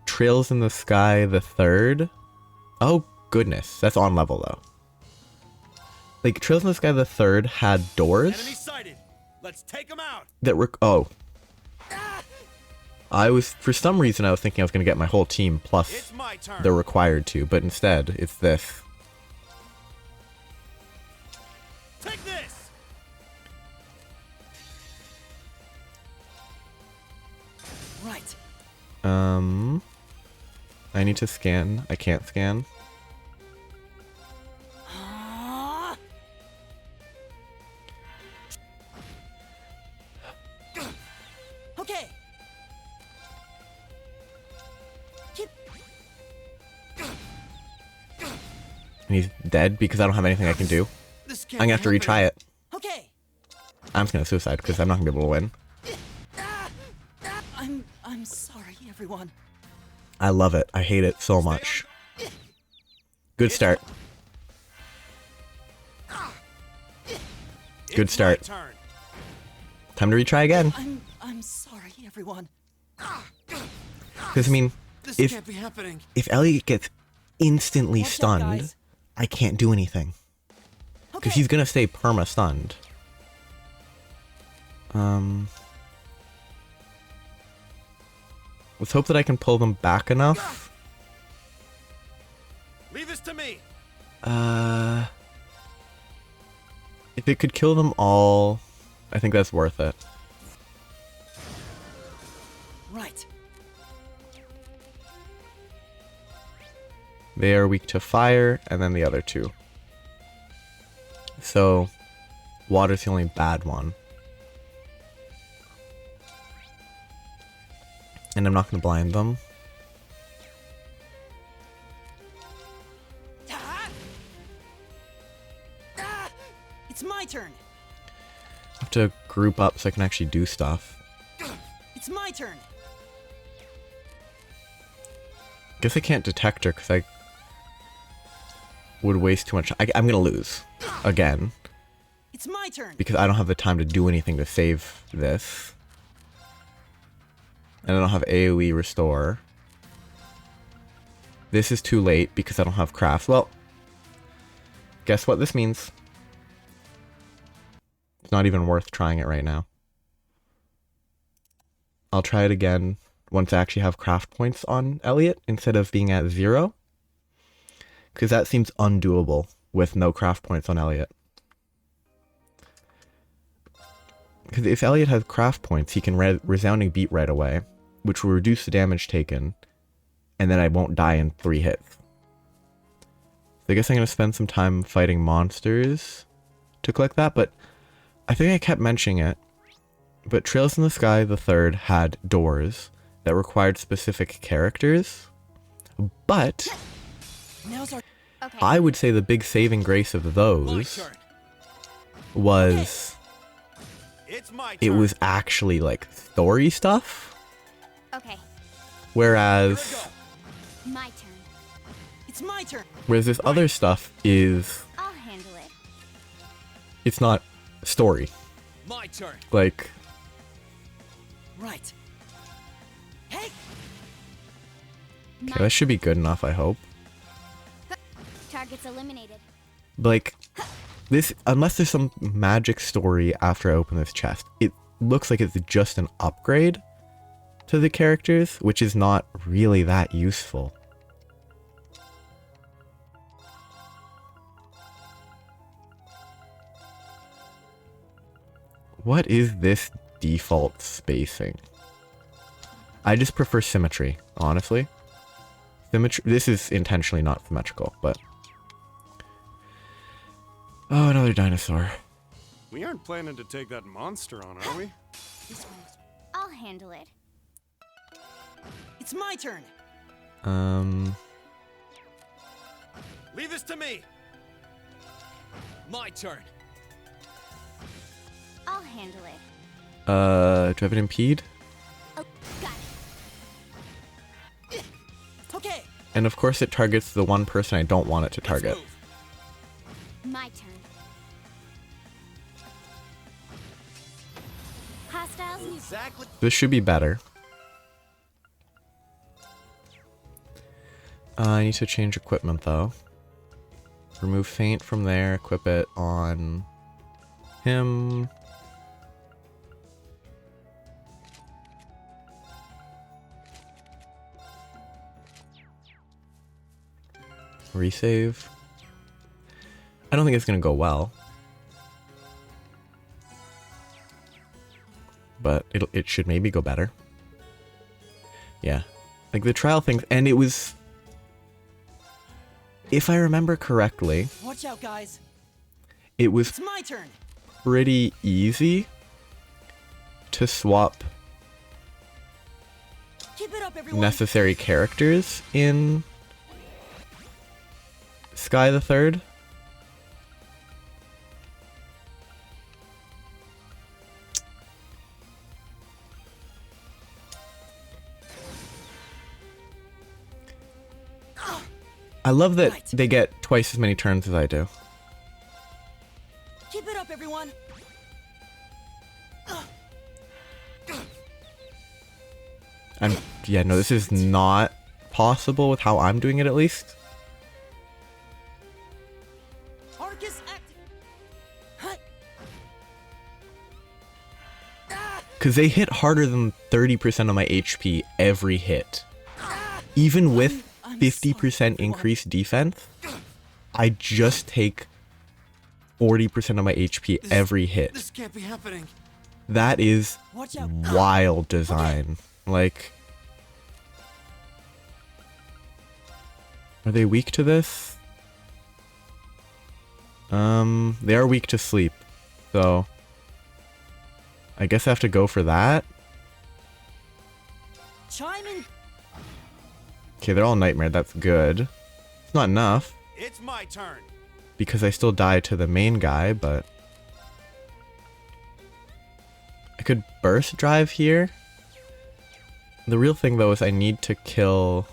S1: Trails in the Sky the Third. Oh goodness, that's on level though. Like Trails in the Sky the Third had doors.
S3: Enemy sighted. Let's take them out.
S1: That were for some reason I was thinking I was going to get my whole team plus they're required to, but instead it's this.
S3: Take this. Right.
S1: I need to scan. I can't scan.
S7: Okay.
S1: And he's dead because I don't have anything I can do. I'm gonna have to retry it.
S7: Okay.
S1: I'm just gonna suicide because I'm not gonna be able to win.
S7: I'm sorry, everyone.
S1: I love it. I hate it so much. Good start. Good start. Time to retry again.
S7: I'm sorry, everyone.
S1: Because I mean,
S3: This can't be happening.
S1: if Elliot gets instantly
S7: Watch out,
S1: stunned,
S7: guys.
S1: I can't do anything. Because he's gonna stay perma stunned. Let's hope that I can pull them back enough.
S3: Leave this to me.
S1: If it could kill them all, I think that's worth it.
S7: Right.
S1: They are weak to fire, and then the other two. So, water's the only bad one. And I'm not going to blind them.
S7: It's my turn.
S1: I have to group up so I can actually do stuff.
S7: It's my turn.
S1: Guess I can't detect her because I would waste too much. I'm going to lose. Again.
S7: It's my turn.
S1: Because I don't have the time to do anything to save this. And I don't have AoE restore. This is too late because I don't have craft. Well, guess what this means? It's not even worth trying it right now. I'll try it again once I actually have craft points on Elliot instead of being at 0. Because that seems undoable with no craft points on Elliot. Because if Elliot has craft points, he can resounding beat right away, which will reduce the damage taken, and then I won't die in 3 hits. So I guess I'm going to spend some time fighting monsters to collect that, but I think I kept mentioning it, but Trails in the Sky the Third had doors that required specific characters, but
S3: Now's our
S8: Okay.
S1: I would say the big saving grace of
S5: My
S1: those
S5: turn.
S1: was
S3: It's my turn.
S1: it was actually like story stuff,
S8: Okay.
S1: whereas
S8: My turn.
S3: It's my turn.
S1: this other stuff is
S8: I'll handle it.
S1: it's not story.
S5: My turn.
S1: Like
S3: Right. Hey.
S1: okay, that should be good enough, I hope.
S8: Targets eliminated.
S1: Like this, unless there's some magic story after I open this chest, it looks like it's just an upgrade to the characters, which is not really that useful. What is this default spacing? I just prefer symmetry, honestly. Symmetry. This is intentionally not symmetrical, but oh, another dinosaur.
S6: We aren't planning to take that monster on, are we?
S3: This one's.
S8: I'll handle it.
S3: It's my turn.
S5: Leave this to me. My turn.
S8: I'll handle it.
S1: Do I have an impede?
S8: Oh, got it.
S3: Okay.
S1: And of course it targets the one person I don't want it to target.
S5: Let's move.
S8: My turn. Hostiles near.
S3: Exactly.
S1: This should be better. I need to change equipment though. Remove feint from there, equip it on him. Resave. I don't think it's gonna go well. But it should maybe go better. Yeah. Like the trial things, and it was, if I remember correctly,
S3: Watch out, guys.
S1: it was
S3: It's my turn.
S1: pretty easy to swap
S3: Keep it up, everyone.
S1: necessary characters in Sky the Third. I love that
S3: Right.
S1: they get twice as many turns as I do.
S3: Keep it up, everyone.
S1: Yeah, no, this is not possible with how I'm doing it at least.
S3: Arcus active. Huh.
S1: Because they hit harder than 30% of my HP every hit. Even with
S3: I'm
S1: 50%
S3: sorry,
S1: increased defense, I just take 40% of my HP every hit.
S3: This can't be happening.
S1: That is
S3: Watch out.
S1: wild design. Like, are they weak to this? They are weak to sleep. So, I guess I have to go for that.
S3: Chime in.
S1: Okay, they're all nightmare. That's good. It's not enough
S3: It's my turn.
S1: because I still die to the main guy, but I could burst drive here. The real thing though is I need to kill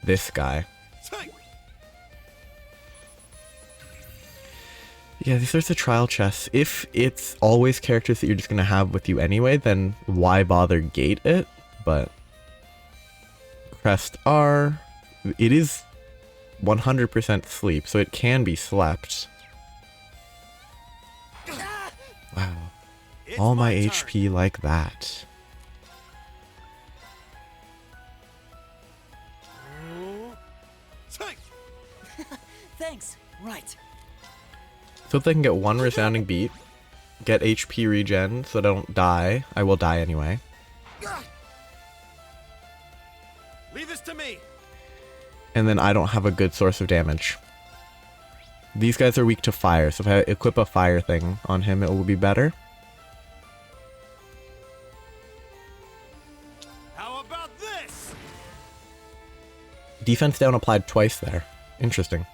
S1: this guy. Yeah, these sorts of trial chests, if it's always characters that you're just going to have with you anyway, then why bother gate it? But Crest R, it is 100% sleep, so it can be slept. Wow.
S3: It's
S1: All my
S3: turn.
S1: HP like that.
S3: Thanks. Right.
S1: So if they can get one resounding beat, get HP regen so that I don't die, I will die anyway.
S3: Leave this to me.
S1: And then I don't have a good source of damage. These guys are weak to fire, so if I equip a fire thing on him, it will be better.
S3: How about this?
S1: Defense down applied twice there. Interesting.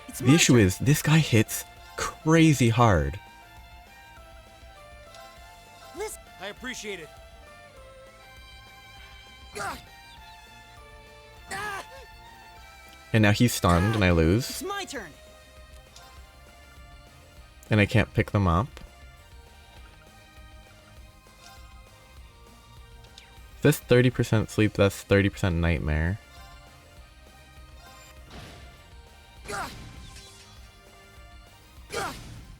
S7: It's
S1: The
S7: my
S1: issue
S7: turn.
S1: is, this guy hits crazy hard.
S7: Listen.
S3: I appreciate it.
S1: And now he's stunned, and I lose.
S7: It's my turn.
S1: And I can't pick them up. This 30% sleep, that's 30% nightmare. I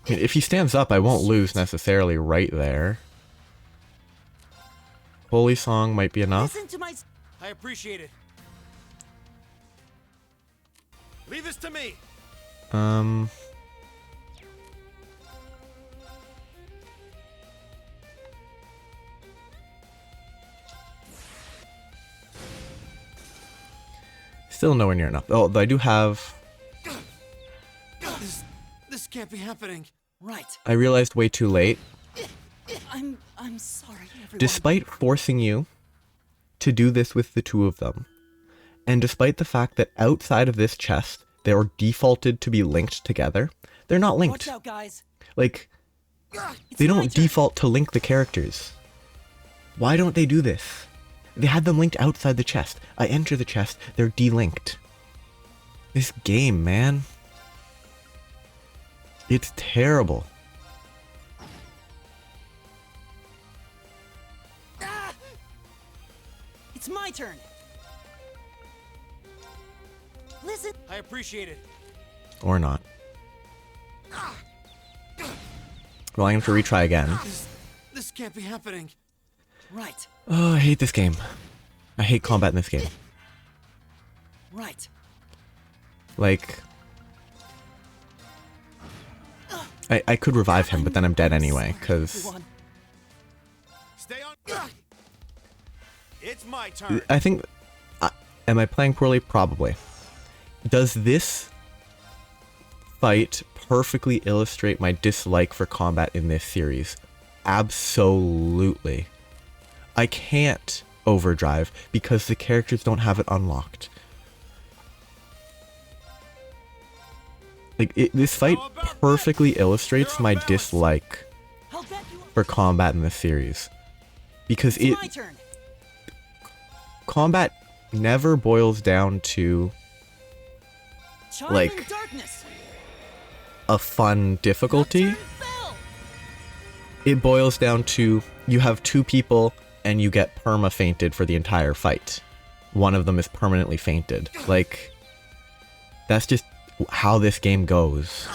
S1: mean, if he stands up, I won't lose necessarily right there. Holy Song might be enough.
S7: Listen to my.
S3: I appreciate it. Leave this to me.
S1: Still nowhere near enough. Oh, I do have...
S3: This can't be happening.
S7: Right.
S1: I realized way too late.
S7: I'm sorry, everyone.
S1: Despite forcing you to do this with the two of them, and despite the fact that outside of this chest, they are defaulted to be linked together, they're not linked.
S7: Watch out, guys.
S1: Like,
S7: It's
S1: they
S7: my
S1: don't
S7: turn.
S1: default to link the characters. Why don't they do this? They had them linked outside the chest. I enter the chest, they're delinked. This game, man. It's terrible.
S7: It's my turn. Listen.
S3: I appreciate it.
S1: Or not. Well, I'm going to retry again.
S3: This can't be happening.
S7: Right.
S1: Oh, I hate this game. I hate combat in this game.
S7: Right.
S1: Like... I could revive him, but then I'm dead anyway, because...
S7: Everyone.
S3: Stay on. It's my turn.
S1: I think... am I playing poorly? Probably. Does this fight perfectly illustrate my dislike for combat in this series? Absolutely. I can't overdrive because the characters don't have it unlocked. Like, this fight perfectly illustrates my dislike
S7: I'll bet you.
S1: for combat in this series. Because
S7: It's my turn.
S1: combat never boils down to
S7: Charm
S1: like-
S7: in darkness.
S1: a fun difficulty.
S7: Nocturne Bell.
S1: It boils down to you have two people and you get perma fainted for the entire fight. One of them is permanently fainted. Like, that's just how this game goes.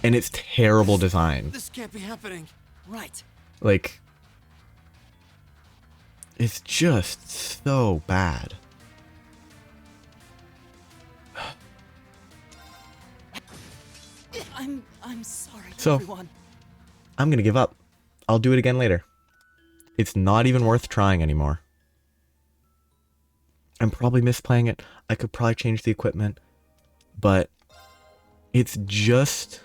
S1: And it's terrible design.
S3: This can't be happening.
S7: Right.
S1: Like, it's just so bad.
S7: I'm sorry,
S1: So-
S7: everyone.
S1: I'm gonna give up. I'll do it again later. It's not even worth trying anymore. I'm probably misplaying it. I could probably change the equipment. But it's just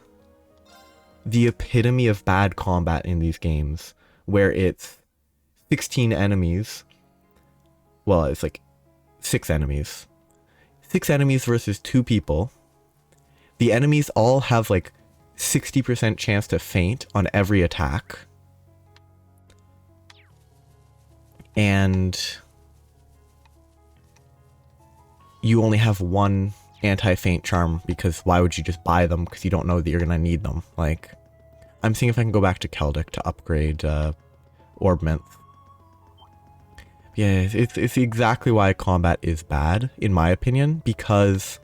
S1: the epitome of bad combat in these games. Where it's 16 enemies. Well, it's like 6 enemies. 6 enemies versus 2 people. The enemies all have like 60% chance to faint on every attack. And you only have one anti-faint charm because why would you just buy them? Because you don't know that you're going to need them. Like, I'm seeing if I can go back to Celtic to upgrade Orb Minth. Yeah, it's exactly why combat is bad, in my opinion, because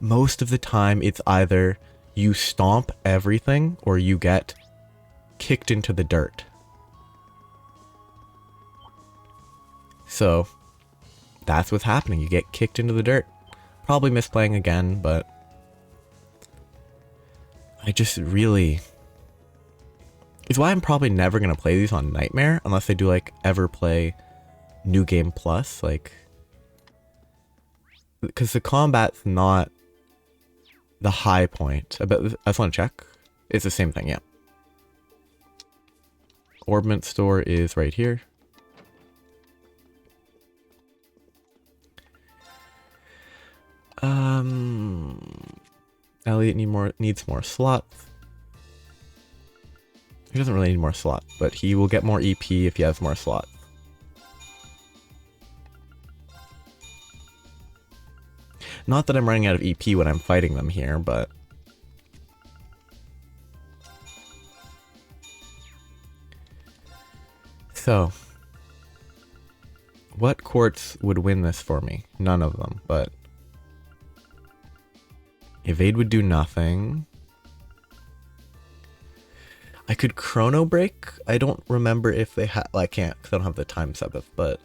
S1: most of the time it's either you stomp everything or you get kicked into the dirt. So, that's what's happening. You get kicked into the dirt. Probably misplaying again, but I just really... It's why I'm probably never going to play these on Nightmare, unless I do, like, ever play New Game Plus. Like, because the combat's not the high point. I just want to check. It's the same thing, yeah. Orbment store is right here. Elliot needs more slots. He doesn't really need more slots, but he will get more EP if he has more slots. Not that I'm running out of EP when I'm fighting them here, but... So... What quartz would win this for me? None of them, but... Evade would do nothing. I could chrono break. I don't remember if they had... Well, I can't because I don't have the time Sabbath, but...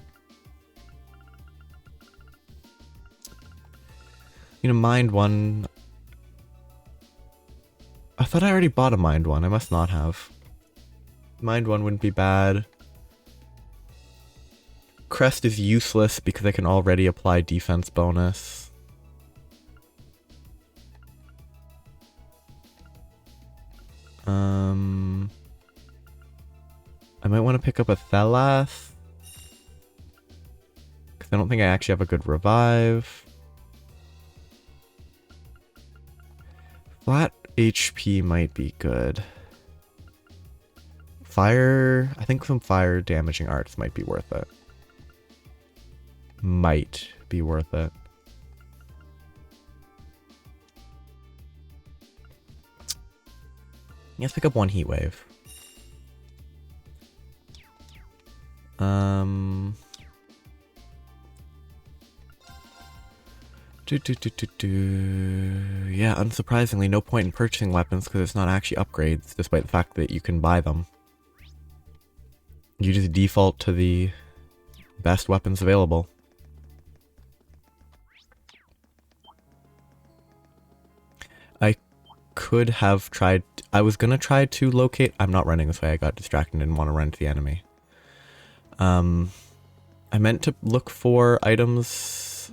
S1: You know, mind one... I thought I already bought a mind one. I must not have. Mind one wouldn't be bad. Crest is useless because I can already apply defense bonus. I might want to pick up a Thelas. Because I don't think I actually have a good revive. Flat HP might be good. Fire... I think some fire damaging arts might be worth it. Might be worth it. Let's pick up one heat wave. Yeah, unsurprisingly, no point in purchasing weapons because it's not actually upgrades, despite the fact that you can buy them. You just default to the best weapons available. I could have tried... I was gonna try to locate... I'm not running this way, I got distracted and didn't want to run to the enemy. I meant to look for items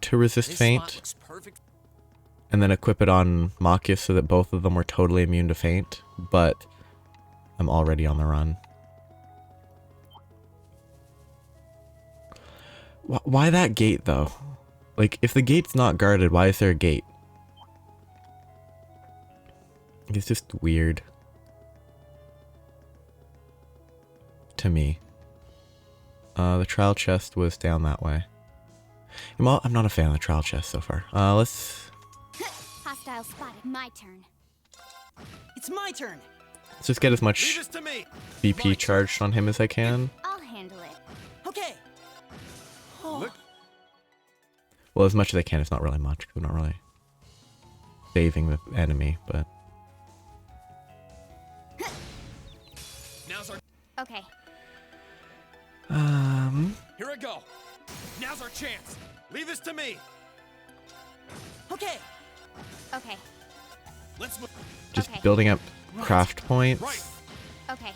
S1: to resist faint. And then equip it on Machias so that both of them were totally immune to faint. But I'm already on the run. Why that gate, though? Like, if the gate's not guarded, why is there a gate? It's just weird. To me. The trial chest was down that way. Well, I'm not a fan of the trial chest so far. Let's...
S8: Hostile spotted. My turn.
S7: It's my turn.
S1: Let's just get as much BP charged on him as I can.
S8: I'll handle it.
S7: Okay. Oh.
S1: Well, as much as I can. It's not really much. We're not really saving the enemy, but...
S8: Okay.
S3: Here I go. Now's our chance. Leave this to me.
S7: Okay.
S8: Okay.
S3: Let's move.
S1: Just
S8: Okay.
S1: building up craft points.
S3: Right.
S8: Okay.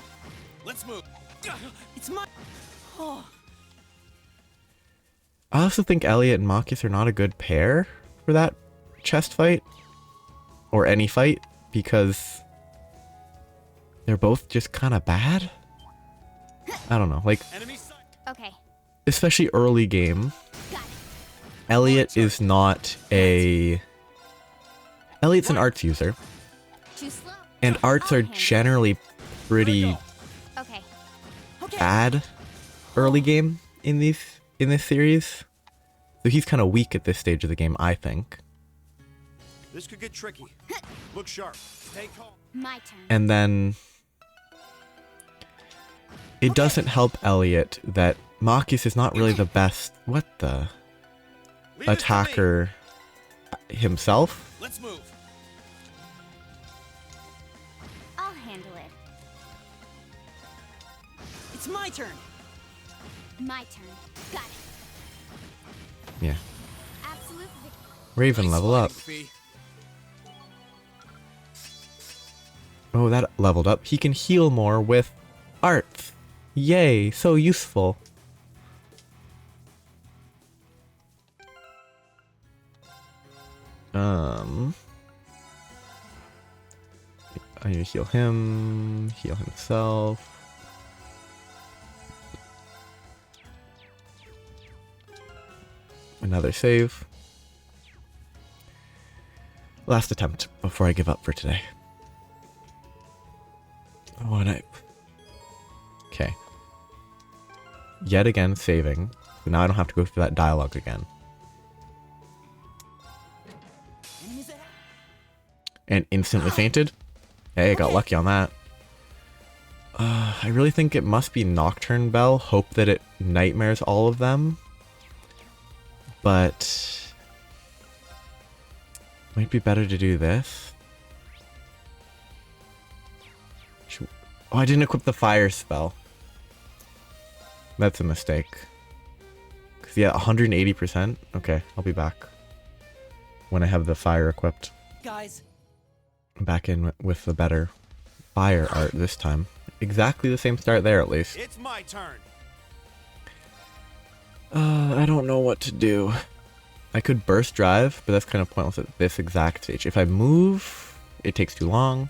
S3: Let's move.
S7: It's my... Oh.
S1: I also think Elliot and Machias are not a good pair for that chest fight. Or any fight. Because they're both just kind of bad. I don't know. Like,
S8: Okay.
S1: especially early game.
S8: Got it.
S1: Elliot is not a... Elliot's an arts user.
S8: Too slow.
S1: And arts are generally pretty
S8: Okay.
S1: bad early game in this series. So he's kind of weak at this stage of the game, I think.
S3: This could get tricky. Look sharp. Stay calm.
S8: My turn.
S1: And then it doesn't help Elliot that Machias is not really the best
S3: Leave this to me.
S1: attacker himself.
S3: Let's move.
S8: I'll handle it.
S7: It's my turn.
S8: My turn. Got it.
S1: Yeah.
S8: Absolute victory.
S1: Raven, level up. Oh, that leveled up. He can heal more with arts. Yay, so useful. I need to heal him, heal himself. Another save. Last attempt before I give up for today. Oh, and okay. Yet again saving. So now I don't have to go through that dialogue again. And instantly fainted. Hey, I got lucky on that. I really think it must be Nocturne Bell. Hope that it nightmares all of them. But might be better to do this. Oh, I didn't equip the fire spell. That's a mistake. Cause yeah, 180%. Okay, I'll be back when I have the fire equipped.
S7: Guys.
S1: I'm back in with the better fire art this time. Exactly the same start there, at least.
S3: It's my turn.
S1: I don't know what to do. I could burst drive, but that's kind of pointless at this exact stage. If I move, it takes too long.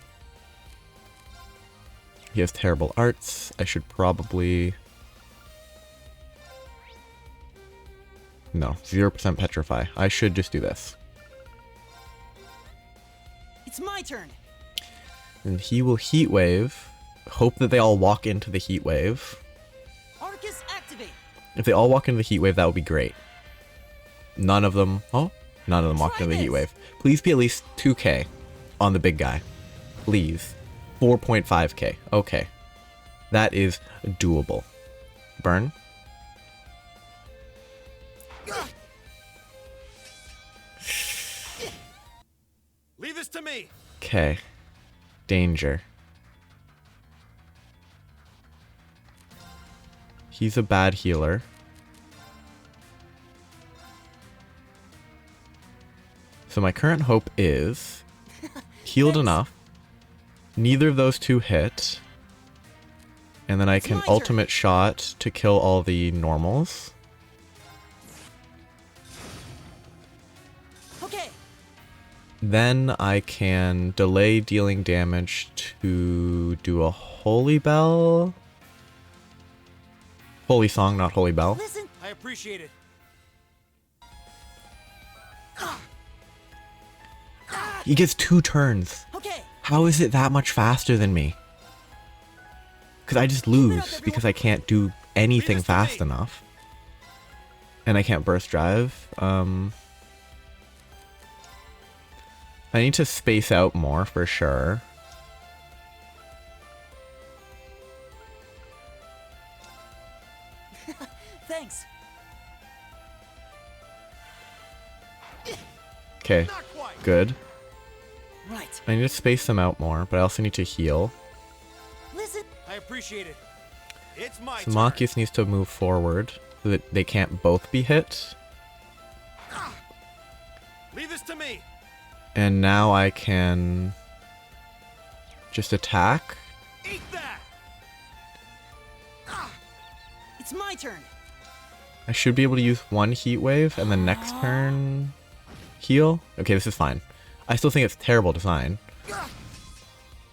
S1: He has terrible arts. I should probably... No, 0% petrify. I should just do this.
S7: It's my turn.
S1: And he will heat wave. Hope that they all walk into the heat wave.
S7: Arcus activate.
S1: If they all walk into the heat wave, that would be great. None of them... Oh, none of them walked into the heat wave. Please be at least 2k on the big guy. Please. 4.5k. Okay. That is doable. Burn.
S3: Leave this to me.
S1: Okay. Danger. He's a bad healer. So my current hope is healed enough. Neither of those two hit. And then I can ultimate shot to kill all the normals.
S7: Okay.
S1: Then I can delay dealing damage to do a Holy Bell. Holy Song, not Holy Bell.
S7: Listen.
S3: I appreciate it.
S1: He gets 2 turns.
S7: Okay.
S1: How is it that much faster than me? Because I just lose because I can't do anything fast enough. And I can't burst drive. I need to space out more for sure.
S7: Thanks.
S1: Okay, good.
S7: Right.
S1: I need to space them out more, but I also need to heal.
S7: Listen.
S3: I appreciate it. It's my
S1: So Machias needs to move forward so that they can't both be hit.
S3: Leave this to me.
S1: And now I can just attack.
S3: Eat that.
S7: It's my turn.
S1: I should be able to use one heat wave and then next turn heal. Okay, this is fine. I still think it's terrible design.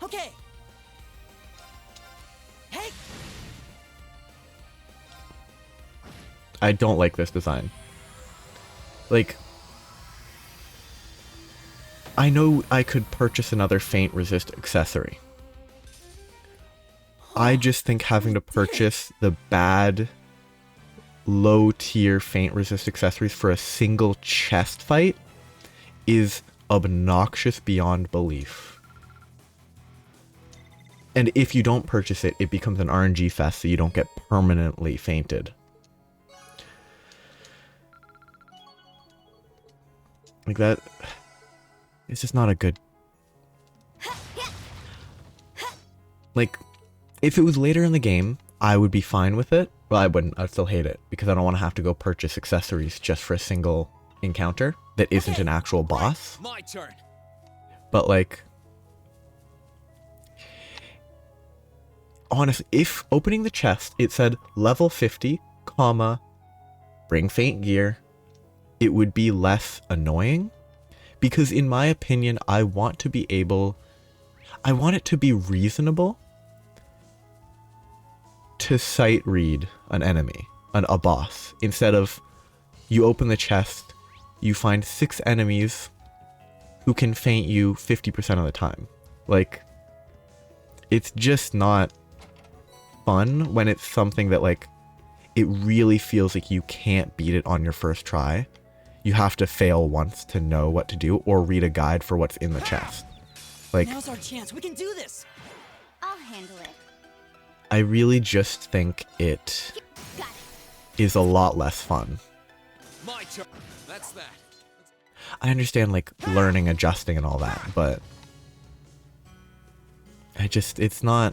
S7: Okay. Hey.
S1: I don't like this design. Like, I know I could purchase another Faint Resist accessory. I just think having to purchase the bad, low-tier Faint Resist accessories for a single chest fight is obnoxious beyond belief. And if you don't purchase it, it becomes an RNG fest so you don't get permanently fainted. Like that... It's just not a good... Like, if it was later in the game, I would be fine with it. Well, I wouldn't. I'd still hate it. Because I don't want to have to go purchase accessories just for a single encounter that isn't an actual boss.
S5: My turn.
S1: But, like... Honestly, if opening the chest, it said level 50, comma, bring faint gear, it would be less annoying. Because in my opinion, I want it to be reasonable to sight read an enemy, a boss, instead of you open the chest, you find 6 enemies who can feint you 50% of the time. Like, it's just not fun when it's something that, like, it really feels like you can't beat it on your first try. You have to fail once to know what to do, or read a guide for what's in the chest. Like,
S7: Now's our chance. We can do this.
S8: I'll handle it.
S1: I really just think it
S8: Got it.
S1: is a lot less fun.
S5: My turn. That's that.
S1: I understand, like, learning, adjusting, and all that, but it's not,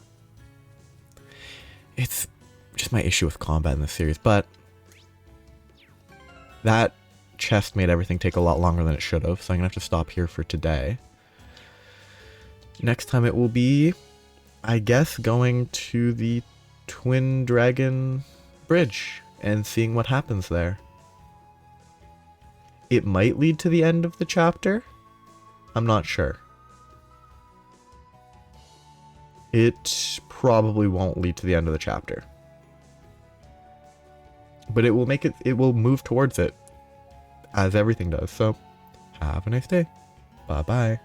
S1: it's just my issue with combat in this series. But that chest made everything take a lot longer than it should have, so I'm gonna have to stop here for today. Next time it will be, I guess, going to the Twin Dragon Bridge and seeing what happens there. It might lead to the end of the chapter. I'm not sure. It probably won't lead to the end of the chapter. But it will move towards it, as everything does. So, have a nice day. Bye-bye.